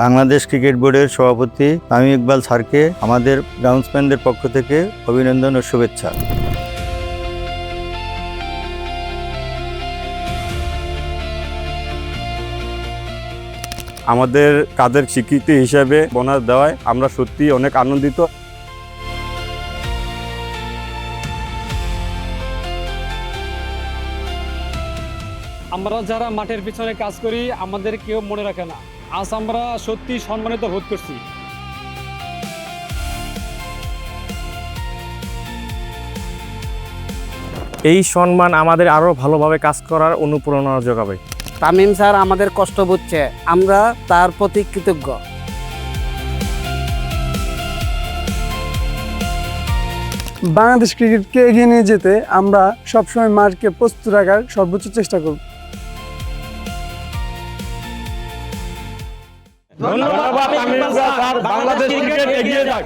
Bangladesh cricket বোর্ডের সভাপতি তামিম ইকবাল স্যারকে আমাদের গ্রাউন্ডসম্যানদের পক্ষ থেকে অভিনন্দন ও শুভেচ্ছা। আমাদের কাজের স্বীকৃতি হিসেবে বোনাস দেওয়ায় আমরা সত্যি অনেক আনন্দিত। আমরা যারা মাঠের পিছনে কাজ করি আমাদের কেউ মনে রাখে না। আজ আমরা সত্যি সম্মানিত বোধ করছি। এই সম্মান আমাদের আরো ভালোভাবে কাজ করার অনুপ্রেরণা যোগাবে। তামিম স্যার আমাদের কষ্ট বুঝছে, আমরা তার প্রতি কৃতজ্ঞ। বাংলাদেশ ক্রিকেটকে এগিয়ে নিয়ে যেতে আমরা সবসময় মাঠকে প্রস্তুত রাখার সর্বোচ্চ চেষ্টা করব। ধন্যবাদ তামিম ইকবাল স্যার, বাংলাদেশ ক্রিকেট এগিয়ে যাক।